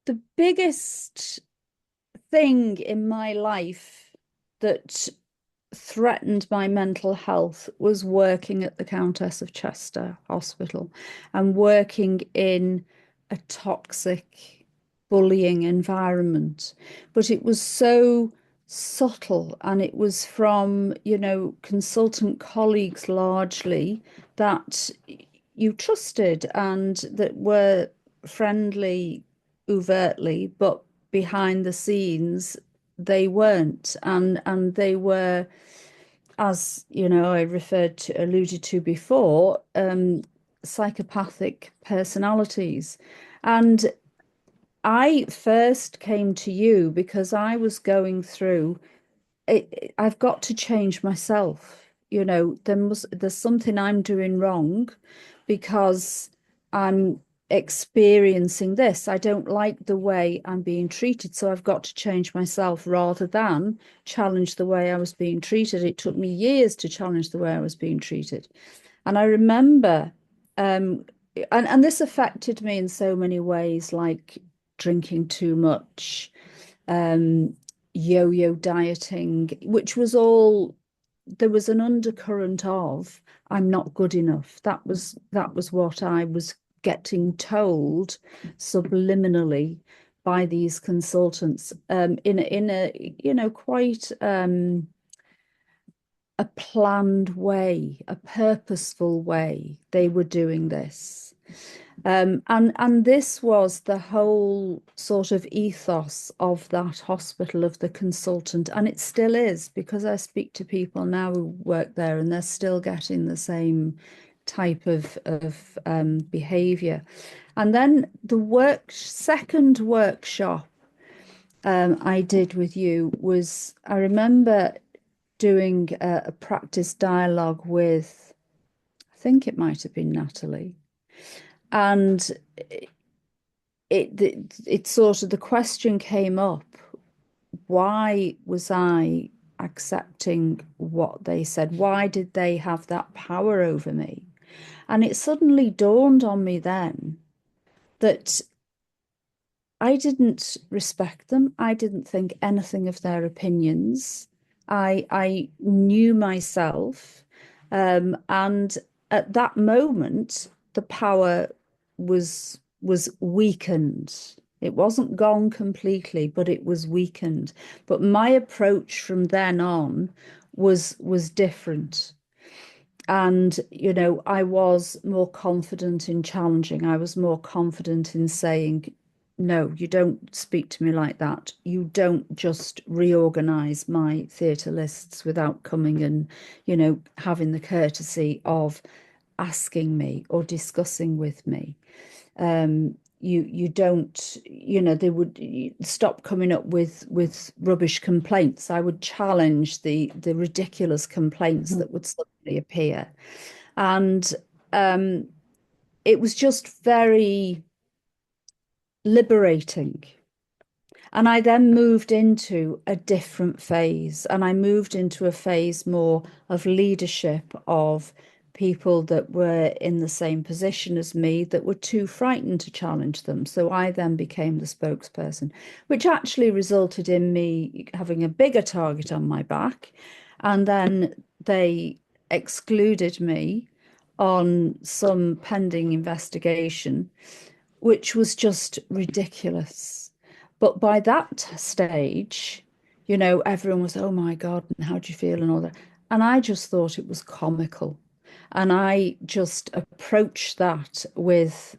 The biggest thing in my life that threatened my mental health was working at the Countess of Chester Hospital and working in a toxic, bullying environment. But it was so subtle and it was from, consultant colleagues largely that you trusted and that were friendly overtly, but behind the scenes they weren't, and they were, as I alluded to before, psychopathic personalities. And I first came to you because I was going through I've got to change myself. There's something I'm doing wrong because I'm experiencing this. I don't like the way I'm being treated, so I've got to change myself rather than challenge the way I was being treated. It took me years to challenge the way I was being treated. And I remember, and this affected me in so many ways, like drinking too much, um, yo-yo dieting, which was all, there was an undercurrent of I'm not good enough. That was what I was getting told subliminally by these consultants, in a quite a planned way, a purposeful way. They were doing this. And this was the whole sort of ethos of that hospital, of the consultant, and it still is, because I speak to people now who work there and they're still getting the same type of behavior. And then the second workshop I did with you was, I remember doing a practice dialogue with, I think it might have been Natalie. And it sort of, the question came up, why was I accepting what they said? Why did they have that power over me? And it suddenly dawned on me then that I didn't respect them. I didn't think anything of their opinions. I knew myself, and at that moment, the power was weakened. It wasn't gone completely, but it was weakened. But my approach from then on was different. And, I was more confident in challenging. I was more confident in saying, no, you don't speak to me like that. You don't just reorganize my theatre lists without coming and, having the courtesy of asking me or discussing with me. You don't, they would stop coming up with rubbish complaints. I would challenge the ridiculous complaints that would suddenly appear. And it was just very liberating. And I then moved into a different phase, and I moved into a phase more of leadership, of people that were in the same position as me that were too frightened to challenge them. So I then became the spokesperson, which actually resulted in me having a bigger target on my back. And then they excluded me on some pending investigation, which was just ridiculous. But by that stage, everyone was, oh my God, and how do you feel and all that. And I just thought it was comical. And I just approached that with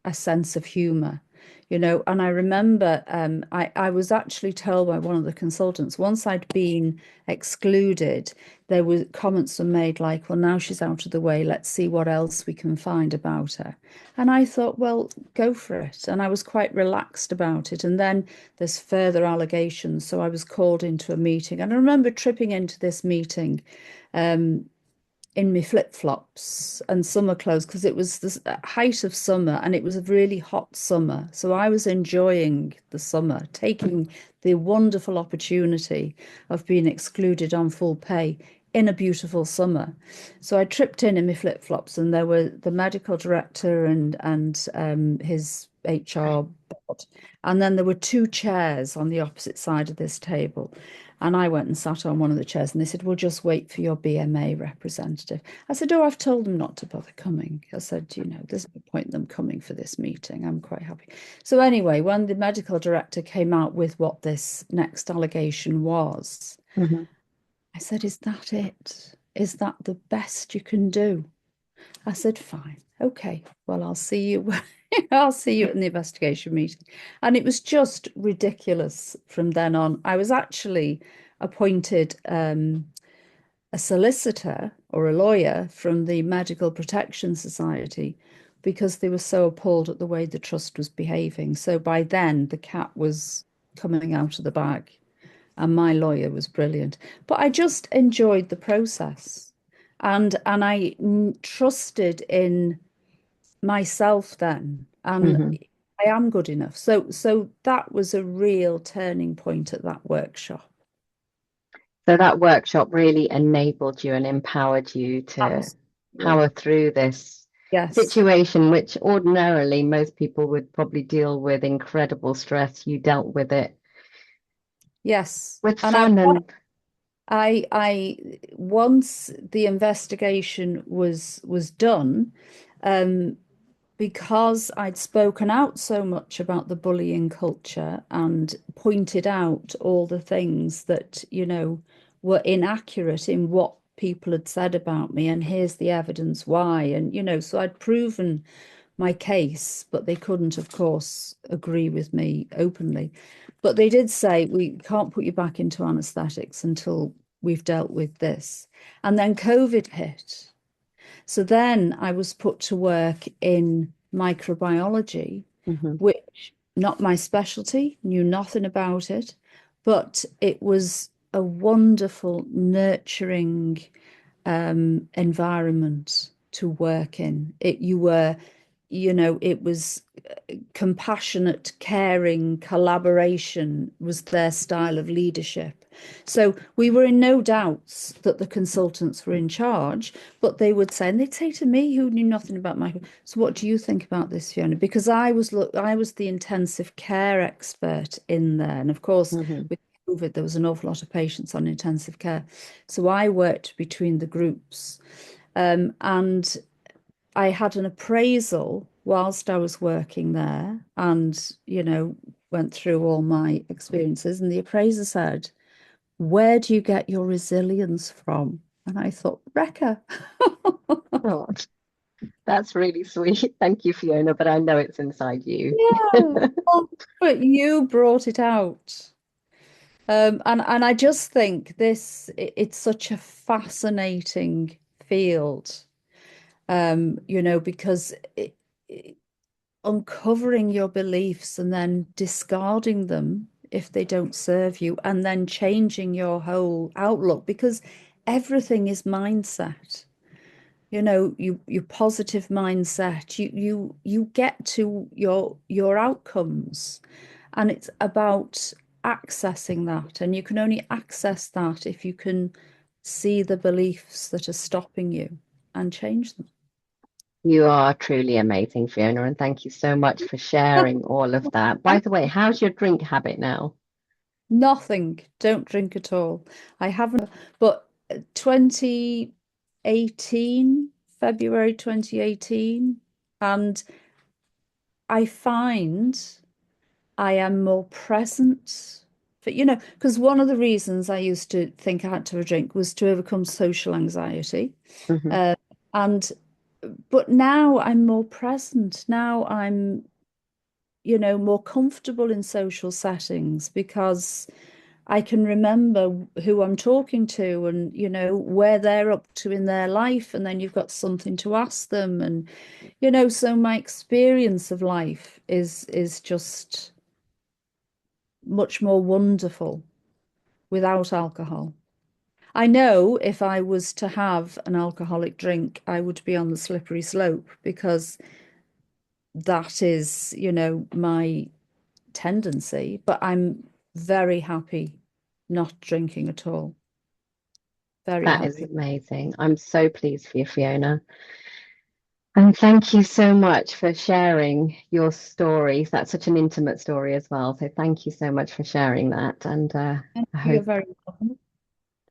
a sense of humor, and I remember I was actually told by one of the consultants, once I'd been excluded, there were comments were made like, well, now she's out of the way, let's see what else we can find about her. And I thought, well, go for it. And I was quite relaxed about it. And then there's further allegations. So I was called into a meeting. And I remember tripping into this meeting um, in my flip-flops and summer clothes, because it was the height of summer and it was a really hot summer. So I was enjoying the summer, taking the wonderful opportunity of being excluded on full pay in a beautiful summer. So I tripped in my flip-flops, and there were the medical director and his HR board. And then there were two chairs on the opposite side of this table. And I went and sat on one of the chairs and they said, "We'll just wait for your BMA representative." I said, "Oh, I've told them not to bother coming." I said, "There's no point in them coming for this meeting. I'm quite happy." So anyway, when the medical director came out with what this next allegation was, Hmm. I said, "Is that it? Is that the best you can do?" I said, "Fine. Okay. Well, I'll see you. I'll see you at the investigation meeting." And it was just ridiculous from then on. I was actually appointed a solicitor or a lawyer from the Medical Protection Society because they were so appalled at the way the trust was behaving. So by then, the cat was coming out of the bag, and my lawyer was brilliant. But I just enjoyed the process, and I trusted in myself then, and Hmm. I am good enough. So that was a real turning point at that workshop. So that workshop really enabled you and empowered you to Absolutely. power through this Yes. situation, which ordinarily most people would probably deal with incredible stress. You dealt with it Yes. with And I fun and I once the investigation was done, um, because I'd spoken out so much about the bullying culture and pointed out all the things that, were inaccurate in what people had said about me, and here's the evidence why. And, so I'd proven my case, but they couldn't, of course, agree with me openly. But they did say, "We can't put you back into anesthetics until we've dealt with this." And then COVID hit. So then I was put to work in microbiology, Mhm. which not my specialty, knew nothing about it, but it was a wonderful, nurturing environment to work in. It was compassionate, caring, collaboration was their style of leadership. So we were in no doubts that the consultants were in charge, but they would say, and they'd say to me, who knew nothing about micro, "So what do you think about this, Fiona?" Because I was the intensive care expert in there, and of course, Mhm. with COVID, there was an awful lot of patients on intensive care, so I worked between the groups, and I had an appraisal whilst I was working there and, went through all my experiences. And the appraiser said, "Where do you get your resilience from?" And I thought, "Rekha." Oh, that's really sweet. Thank you, Fiona, but I know it's inside you. Yeah. Oh, but you brought it out. And I just think it's such a fascinating field, because uncovering your beliefs and then discarding them if they don't serve you, and then changing your whole outlook because everything is mindset. Your positive mindset, you get to your outcomes, and it's about accessing that, and you can only access that if you can see the beliefs that are stopping you and change them. You are truly amazing, Fiona, and thank you so much for sharing all of that. By the way, how's your drink habit now? Nothing. Don't drink at all. I haven't, but 2018, February 2018, and I find I am more present. But because one of the reasons I used to think I had to have a drink was to overcome social anxiety. Hmm. Uh, and but now I'm more present. Now I'm, more comfortable in social settings because I can remember who I'm talking to and, where they're up to in their life. And then you've got something to ask them. And, so my experience of life is just much more wonderful without alcohol. I know if I was to have an alcoholic drink, I would be on the slippery slope because that is, my tendency, but I'm very happy not drinking at all. Very That is happy. amazing. I'm so pleased for you, Fiona. And thank you so much for sharing your story. That's such an intimate story as well. So thank you so much for sharing that. And I You're hope very